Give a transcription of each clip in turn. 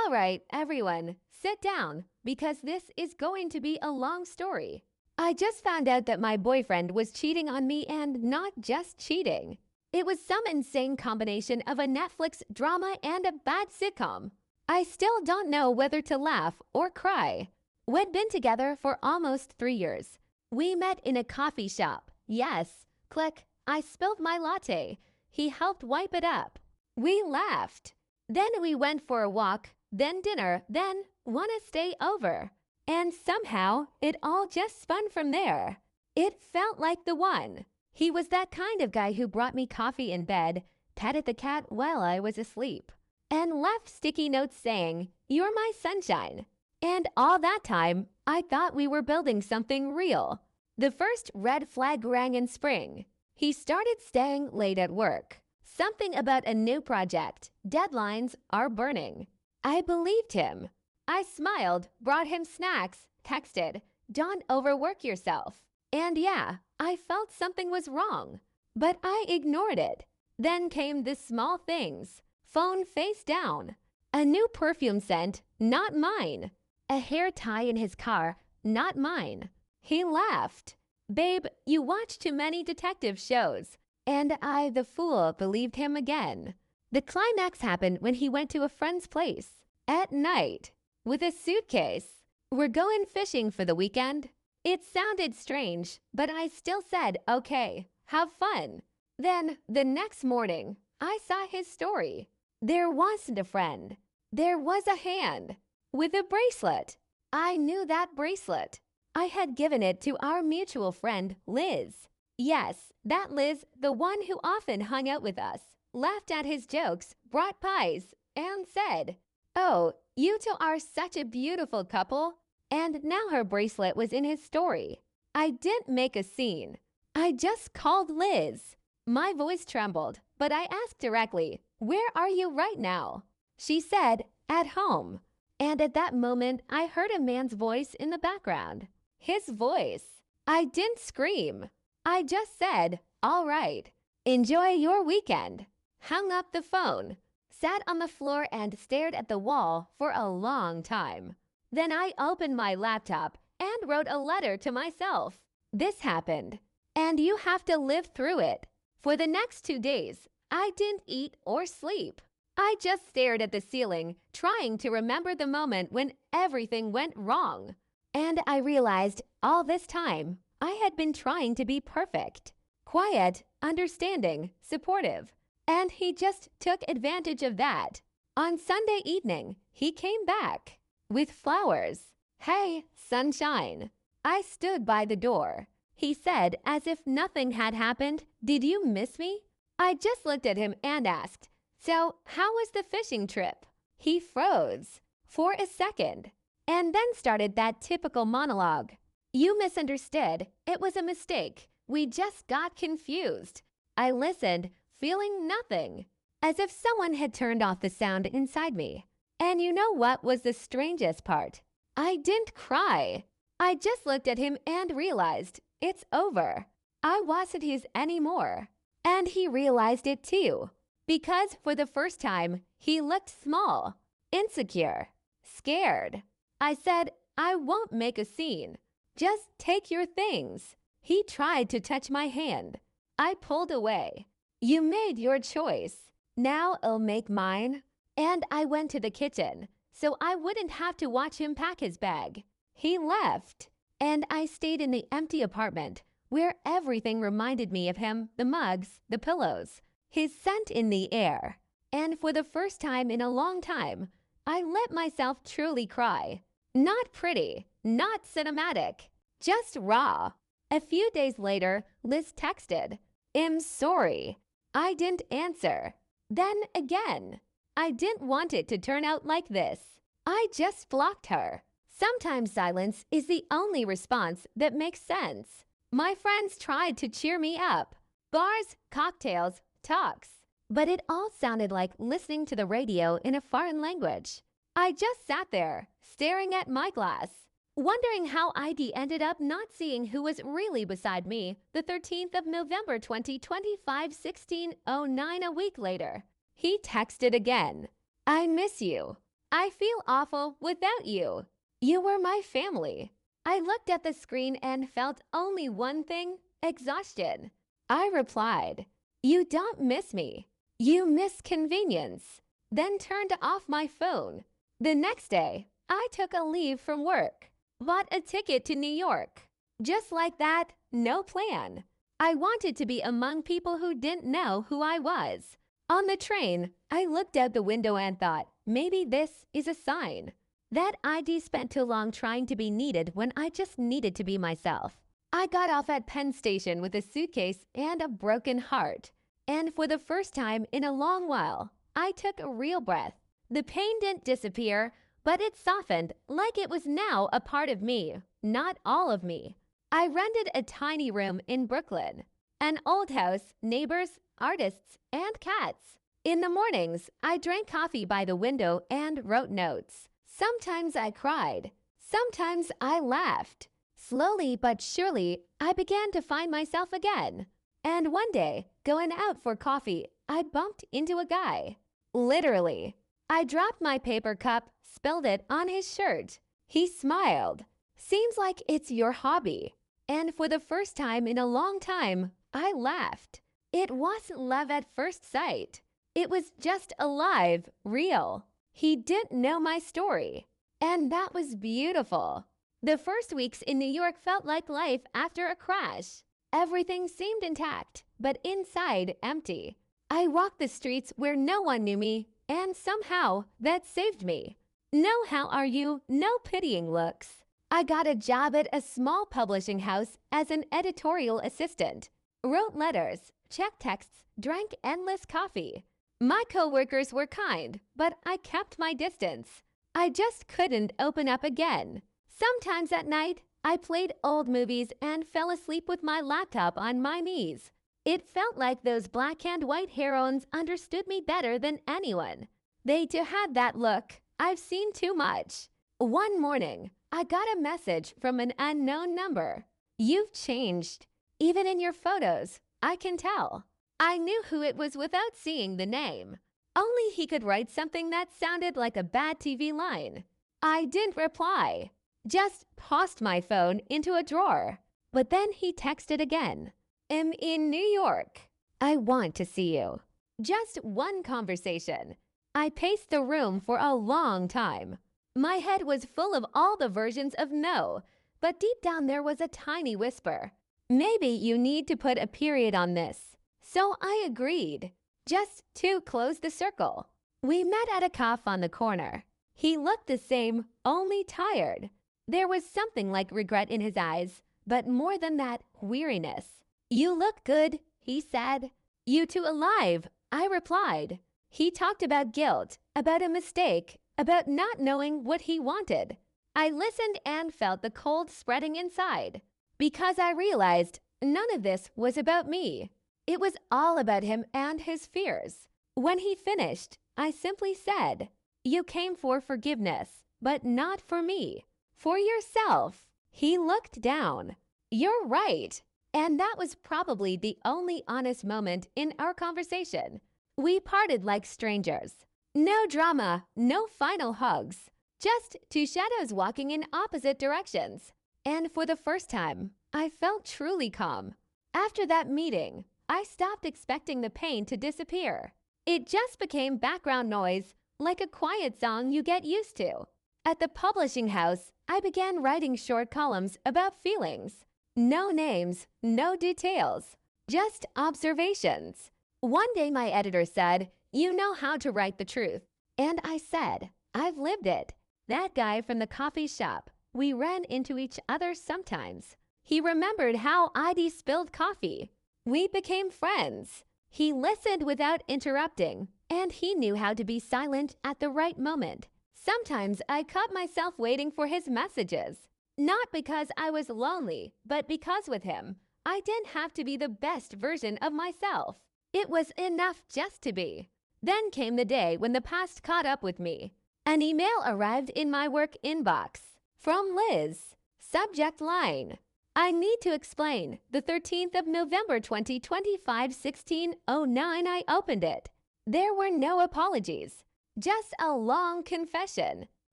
All right, everyone, sit down because this is going to be a long story. I just found out that my boyfriend was cheating on me and not just cheating. It was some insane combination of a Netflix drama and a bad sitcom. I still don't know whether to laugh or cry. We'd been together for almost 3 years. We met in a coffee shop. Yes, click, I spilled my latte. He helped wipe it up. We laughed. Then we went for a walk, then dinner, then wanna stay over. And somehow, it all just spun from there. It felt like the one. He was that kind of guy who brought me coffee in bed, petted the cat while I was asleep, and left sticky notes saying, "You're my sunshine." And all that time, I thought we were building something real. The first red flag rang in spring. He started staying late at work. Something about a new project. Deadlines are burning. I believed him. I smiled, brought him snacks, texted, "Don't overwork yourself." And yeah, I felt something was wrong, but I ignored it. Then came the small things. Phone face down. A new perfume scent, not mine. A hair tie in his car, not mine. He laughed. "Babe, you watch too many detective shows." And I, the fool, believed him again. The climax happened when he went to a friend's place. At night. With a suitcase. "We're going fishing for the weekend." It sounded strange, but I still said, "Okay, have fun." Then, the next morning, I saw his story. There wasn't a friend. There was a hand. With a bracelet. I knew that bracelet. I had given it to our mutual friend, Liz. Yes, that Liz, the one who often hung out with us, laughed at his jokes, brought pies, and said, "Oh, you two are such a beautiful couple." And now her bracelet was in his story. I didn't make a scene. I just called Liz. My voice trembled, but I asked directly, "Where are you right now?" She said, "At home." And at that moment, I heard a man's voice in the background. His voice. I didn't scream. I just said, "All right. Enjoy your weekend." Hung up the phone. Sat on the floor and stared at the wall for a long time. Then I opened my laptop and wrote a letter to myself. This happened, and you have to live through it. For the next 2 days, I didn't eat or sleep. I just stared at the ceiling, trying to remember the moment when everything went wrong. And I realized all this time, I had been trying to be perfect. Quiet, understanding, supportive. And he just took advantage of that. On Sunday evening, he came back. With flowers. "Hey, sunshine." I stood by the door. He said, as if nothing had happened, "Did you miss me?" I just looked at him and asked, "So, how was the fishing trip?" He froze for a second and then started that typical monologue. "You misunderstood. It was a mistake. We just got confused." I listened, feeling nothing, as if someone had turned off the sound inside me. And you know what was the strangest part? I didn't cry. I just looked at him and realized it's over. I wasn't his anymore. And he realized it too. Because for the first time, he looked small, insecure, scared. I said, "I won't make a scene. Just take your things." He tried to touch my hand. I pulled away. "You made your choice. Now I'll make mine." And I went to the kitchen, so I wouldn't have to watch him pack his bag. He left, and I stayed in the empty apartment, where everything reminded me of him, the mugs, the pillows, his scent in the air. And for the first time in a long time, I let myself truly cry. Not pretty, not cinematic, just raw. A few days later, Liz texted, "I'm sorry." I didn't answer. Then again. I didn't want it to turn out like this. I just blocked her. Sometimes silence is the only response that makes sense. My friends tried to cheer me up. Bars, cocktails, talks. But it all sounded like listening to the radio in a foreign language. I just sat there, staring at my glass, wondering how ID ended up not seeing who was really beside me the 13th of November 2025, 16:09 a week later. He texted again. "I miss you." I feel awful without you. You were my family. I looked at the screen and felt only one thing: exhaustion. I replied, "You don't miss me. You miss convenience." Then turned off my phone. The next day, I took a leave from work, bought a ticket to New York. Just like that, no plan. I wanted to be among people who didn't know who I was. On the train, I looked out the window and thought, maybe this is a sign. That ID spent too long trying to be needed when I just needed to be myself. I got off at Penn Station with a suitcase and a broken heart. And for the first time in a long while, I took a real breath. The pain didn't disappear, but it softened like it was now a part of me, not all of me. I rented a tiny room in Brooklyn. An old house, neighbors, artists, and cats. In the mornings, I drank coffee by the window and wrote notes. Sometimes I cried. Sometimes I laughed. Slowly but surely, I began to find myself again. And one day, going out for coffee, I bumped into a guy. Literally. I dropped my paper cup, spilled it on his shirt. He smiled. "Seems like it's your hobby." And for the first time in a long time, I laughed. It wasn't love at first sight. It was just alive, real. He didn't know my story. And that was beautiful. The first weeks in New York felt like life after a crash. Everything seemed intact, but inside empty. I walked the streets where no one knew me, and somehow that saved me. No how are you, no pitying looks. I got a job at a small publishing house as an editorial assistant. Wrote letters, checked texts, drank endless coffee. My coworkers were kind, but I kept my distance. I just couldn't open up again. Sometimes at night, I played old movies and fell asleep with my laptop on my knees. It felt like those black and white heroines understood me better than anyone. They too had that look. I've seen too much. One morning, I got a message from an unknown number. "You've changed. Even in your photos, I can tell." I knew who it was without seeing the name. Only he could write something that sounded like a bad TV line. I didn't reply. Just tossed my phone into a drawer. But then he texted again. "Am in New York. I want to see you." Just one conversation. I paced the room for a long time. My head was full of all the versions of no, but deep down there was a tiny whisper. "Maybe you need to put a period on this." So I agreed, just to close the circle. We met at a cafe on the corner. He looked the same, only tired. There was something like regret in his eyes, but more than that, weariness. "You look good," he said. "You too alive," I replied. He talked about guilt, about a mistake, about not knowing what he wanted. I listened and felt the cold spreading inside, because I realized none of this was about me. It was all about him and his fears. When he finished, I simply said, "You came for forgiveness, but not for me. For yourself." He looked down. "You're right." And that was probably the only honest moment in our conversation. We parted like strangers. No drama, no final hugs. Just two shadows walking in opposite directions. And for the first time, I felt truly calm. After that meeting, I stopped expecting the pain to disappear. It just became background noise, like a quiet song you get used to. At the publishing house, I began writing short columns about feelings. No names, no details, just observations. One day my editor said, "You know how to write the truth." And I said, "I've lived it." That guy from the coffee shop, we ran into each other sometimes. He remembered how I'd spilled coffee. We became friends. He listened without interrupting, and he knew how to be silent at the right moment. Sometimes I caught myself waiting for his messages. Not because I was lonely, but because with him, I didn't have to be the best version of myself. It was enough just to be. Then came the day when the past caught up with me. An email arrived in my work inbox. From Liz. Subject line: "I need to explain. The 13th of November 2025, 16:09, I opened it." There were no apologies. Just a long confession.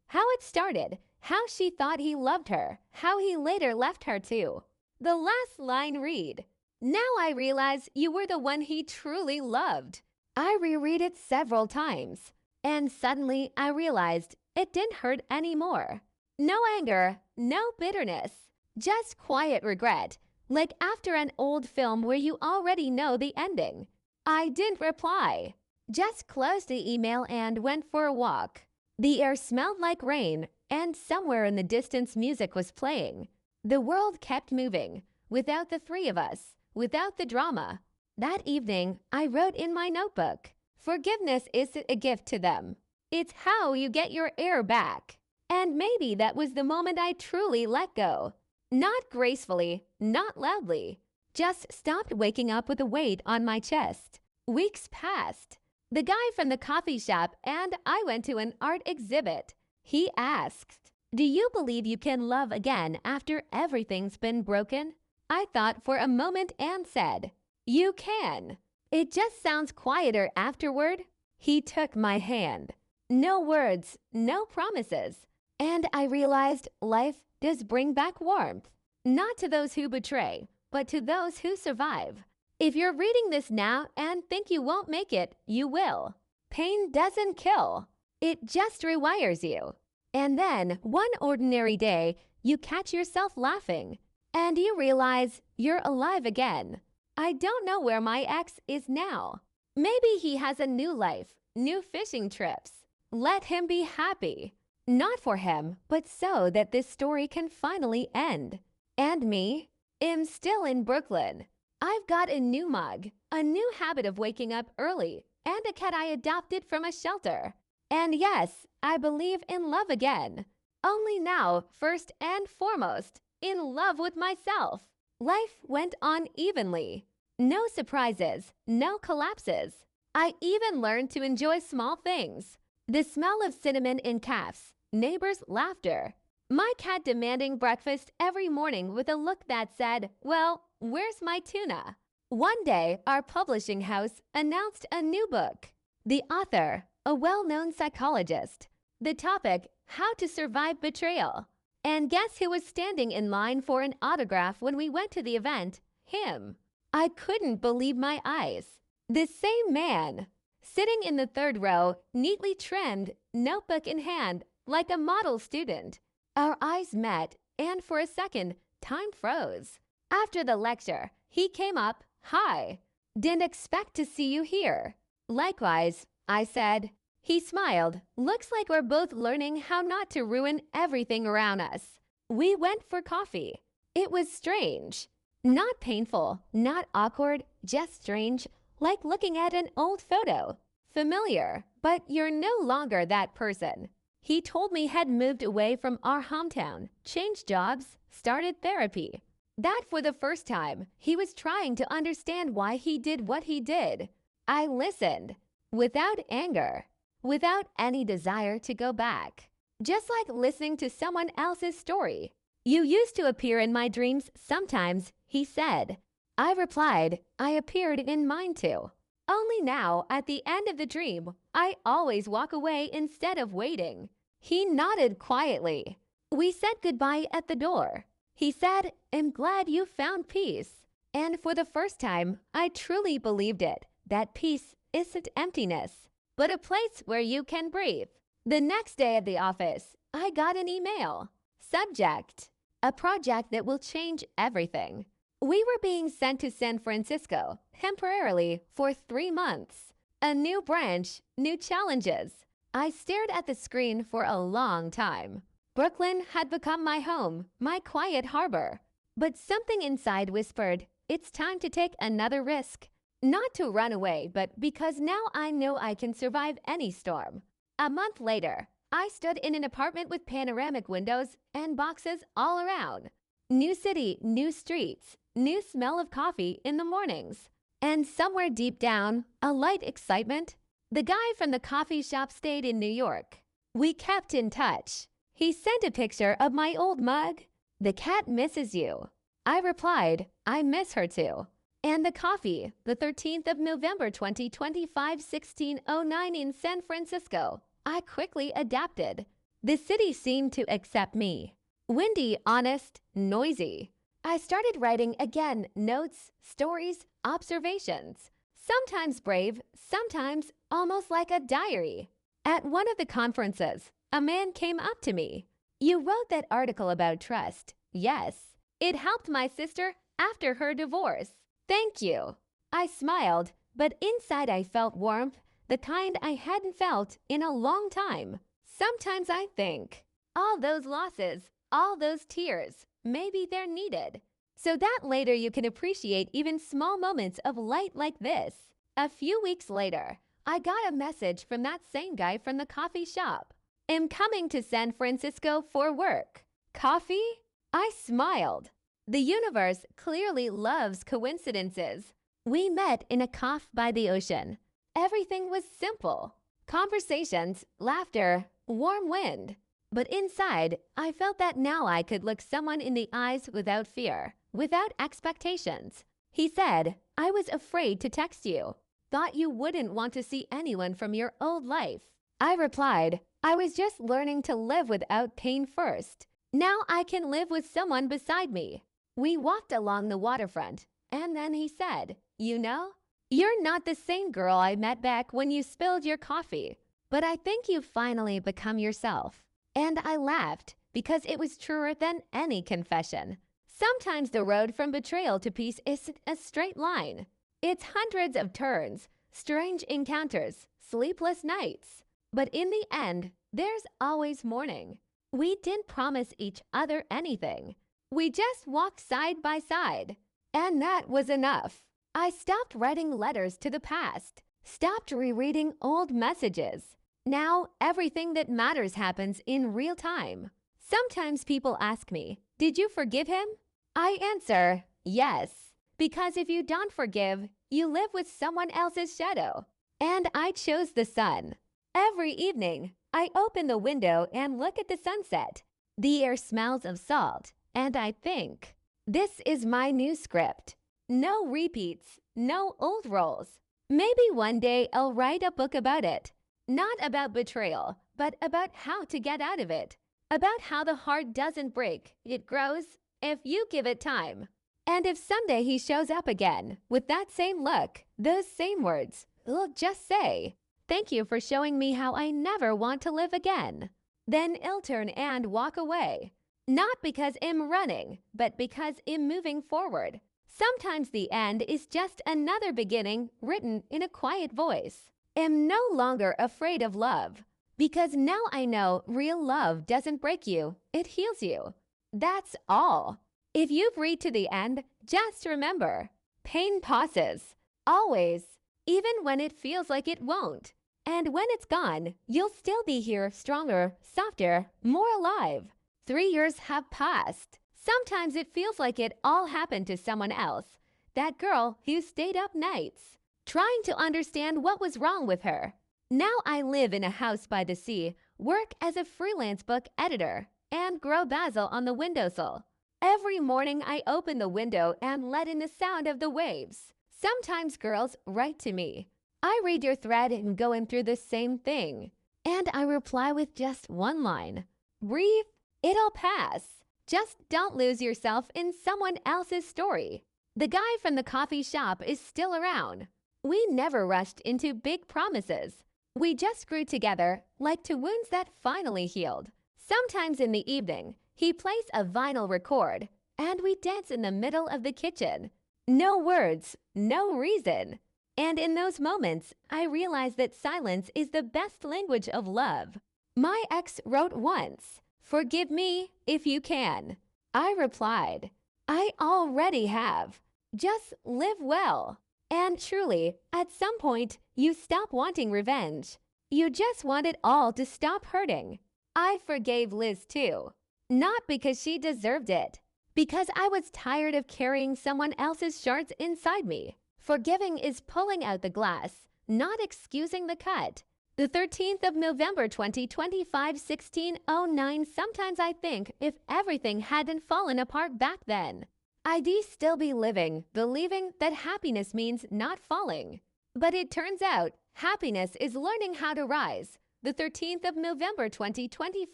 How it started, how she thought he loved her, how he later left her too. The last line read, "Now I realize you were the one he truly loved." I reread it several times, and suddenly I realized it didn't hurt anymore. No anger, no bitterness, just quiet regret, like after an old film where you already know the ending. I didn't reply, just closed the email and went for a walk. The air smelled like rain, and somewhere in the distance music was playing. The world kept moving, without the three of us, without the drama. That evening, I wrote in my notebook, "Forgiveness isn't a gift to them. It's how you get your air back." And maybe that was the moment I truly let go. Not gracefully, not loudly. Just stopped waking up with a weight on my chest. Weeks passed. The guy from the coffee shop and I went to an art exhibit. He asked, "Do you believe you can love again after everything's been broken?" I thought for a moment and said, "You can." It just sounds quieter afterward. He took my hand. No words, no promises. And I realized life does bring back warmth. Not to those who betray, but to those who survive. If you're reading this now and think you won't make it, you will. Pain doesn't kill. It just rewires you. And then, one ordinary day, you catch yourself laughing. And you realize you're alive again. I don't know where my ex is now. Maybe he has a new life, new fishing trips. Let him be happy. Not for him, but so that this story can finally end. And me? Am still in Brooklyn. I've got a new mug, a new habit of waking up early, and a cat I adopted from a shelter. And yes, I believe in love again. Only now, first and foremost, in love with myself. Life went on evenly. No surprises, no collapses. I even learned to enjoy small things. The smell of cinnamon in calves, neighbors' laughter. My cat demanding breakfast every morning with a look that said, "Well, where's my tuna?" One day, our publishing house announced a new book. The author, a well-known psychologist. The topic, how to survive betrayal. And guess who was standing in line for an autograph when we went to the event? Him. I couldn't believe my eyes. The same man. Sitting in the third row, neatly trimmed, notebook in hand, like a model student. Our eyes met, and for a second, time froze. After the lecture, he came up, "Hi, didn't expect to see you here." "Likewise," I said. He smiled. "Looks like we're both learning how not to ruin everything around us." We went for coffee. It was strange. Not painful, not awkward, just strange, like looking at an old photo. Familiar, but you're no longer that person. He told me had moved away from our hometown, changed jobs, started therapy. That for the first time, he was trying to understand why he did what he did. I listened, without anger, without any desire to go back. Just like listening to someone else's story. "You used to appear in my dreams sometimes," he said. I replied, "I appeared in mine too. Only now, at the end of the dream, I always walk away instead of waiting." He nodded quietly. We said goodbye at the door. He said, "I'm glad you found peace." And for the first time, I truly believed it, that peace isn't emptiness, but a place where you can breathe. The next day at the office, I got an email. Subject: a project that will change everything. We were being sent to San Francisco, temporarily, for 3 months. A new branch, new challenges. I stared at the screen for a long time. Brooklyn had become my home, my quiet harbor. But something inside whispered, it's time to take another risk. Not to run away, but because now I know I can survive any storm. A month later, I stood in an apartment with panoramic windows and boxes all around. New city, new streets, new smell of coffee in the mornings. And somewhere deep down, a light excitement. The guy from the coffee shop stayed in New York. We kept in touch. He sent a picture of my old mug. "The cat misses you." I replied, "I miss her too." And the coffee, the 13th of November 2025, 1609 in San Francisco. I quickly adapted. The city seemed to accept me. Windy, honest, noisy. I started writing again notes, stories, observations. Sometimes brave, sometimes almost like a diary. At one of the conferences, a man came up to me. "You wrote that article about trust." "Yes. It helped my sister after her divorce." "Thank you." I smiled, but inside I felt warmth, the kind I hadn't felt in a long time. Sometimes I think, all those losses, all those tears, maybe they're needed, so that later you can appreciate even small moments of light like this. A few weeks later, I got a message from that same guy from the coffee shop. "Am coming to San Francisco for work." Coffee? I smiled. The universe clearly loves coincidences. We met in a cafe by the ocean. Everything was simple. Conversations, laughter, warm wind. But inside, I felt that now I could look someone in the eyes without fear, without expectations. He said, "I was afraid to text you. Thought you wouldn't want to see anyone from your old life." I replied, "I was just learning to live without pain first. Now I can live with someone beside me." We walked along the waterfront, and then he said, "You know, you're not the same girl I met back when you spilled your coffee, but I think you've finally become yourself." And I laughed because it was truer than any confession. Sometimes the road from betrayal to peace isn't a straight line. It's hundreds of turns, strange encounters, sleepless nights. But in the end, there's always morning. We didn't promise each other anything. We just walked side by side. And that was enough. I stopped writing letters to the past, stopped rereading old messages. Now, everything that matters happens in real time. Sometimes people ask me, "Did you forgive him?" I answer, yes. Because if you don't forgive, you live with someone else's shadow. And I chose the sun. Every evening, I open the window and look at the sunset. The air smells of salt, and I think, this is my new script. No repeats, no old roles. Maybe one day I'll write a book about it. Not about betrayal, but about how to get out of it. About how the heart doesn't break, it grows if you give it time. And if someday he shows up again with that same look, those same words, we'll just say, "Thank you for showing me how I never want to live again." Then I'll turn and walk away. Not because I'm running, but because I'm moving forward. Sometimes the end is just another beginning written in a quiet voice. I'm no longer afraid of love, because now I know real love doesn't break you, it heals you. That's all. If you've read to the end, just remember, pain passes, always, even when it feels like it won't. And when it's gone, you'll still be here stronger, softer, more alive. 3 years have passed. Sometimes it feels like it all happened to someone else. That girl who stayed up nights, trying to understand what was wrong with her. Now I live in a house by the sea, work as a freelance book editor, and grow basil on the windowsill. Every morning I open the window and let in the sound of the waves. Sometimes girls write to me. "I read your thread and going through the same thing." And I reply with just one line. "Breathe, it'll pass." Just don't lose yourself in someone else's story. The guy from the coffee shop is still around. We never rushed into big promises. We just grew together like two wounds that finally healed. Sometimes in the evening, he plays a vinyl record, and we dance in the middle of the kitchen. No words, no reason. And in those moments, I realize that silence is the best language of love. My ex wrote once, "Forgive me if you can." I replied, "I already have. Just live well." And truly, at some point, you stop wanting revenge. You just want it all to stop hurting. I forgave Liz too. Not because she deserved it, because I was tired of carrying someone else's shards inside me. Forgiving is pulling out the glass, not excusing the cut. The 13th of November 2025, 16:09. Sometimes I think if everything hadn't fallen apart back then, I'd still be living, believing that happiness means not falling. But it turns out happiness is learning how to rise the 13th of November 2025,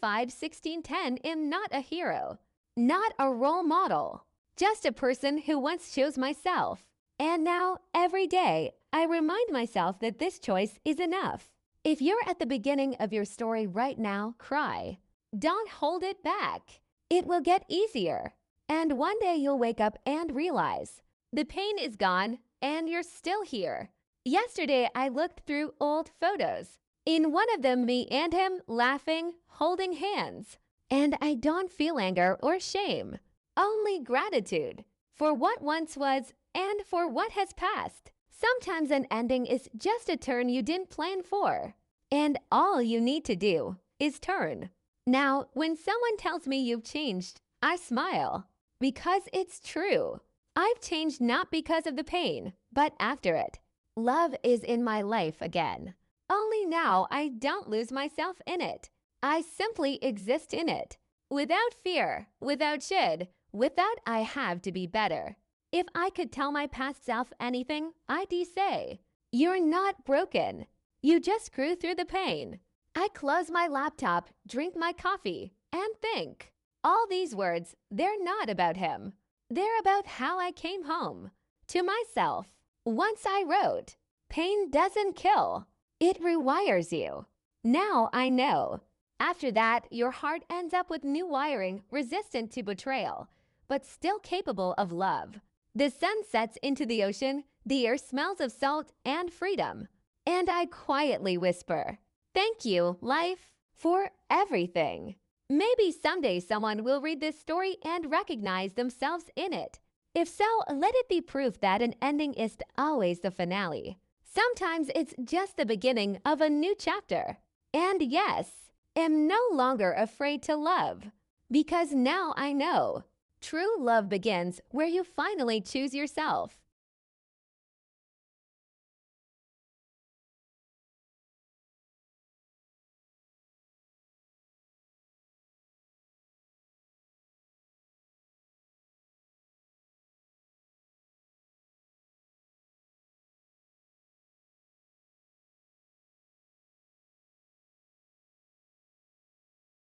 1610 am not a hero, not a role model, just a person who once chose myself. And now, every day, I remind myself that this choice is enough. If you're at the beginning of your story right now, cry. Don't hold it back. It will get easier. And one day you'll wake up and realize the pain is gone and you're still here. Yesterday, I looked through old photos. In one of them, me and him laughing, holding hands. And I don't feel anger or shame, only gratitude for what once was and for what has passed. Sometimes an ending is just a turn you didn't plan for. And all you need to do is turn. Now, when someone tells me you've changed, I smile because it's true. I've changed not because of the pain, but after it. Love is in my life again. Only now I don't lose myself in it. I simply exist in it. Without fear, without should, without I have to be better. If I could tell my past self anything, I'd say, you're not broken. You just grew through the pain. I close my laptop, drink my coffee, and think. All these words, they're not about him. They're about how I came home. To myself. Once I wrote, pain doesn't kill. It rewires you. Now I know. After that, your heart ends up with new wiring, resistant to betrayal, but still capable of love. The sun sets into the ocean, the air smells of salt and freedom. And I quietly whisper, thank you, life, for everything. Maybe someday someone will read this story and recognize themselves in it. If so, let it be proof that an ending isn't always the finale. Sometimes it's just the beginning of a new chapter. And yes, am no longer afraid to love, because now I know. True love begins where you finally choose yourself.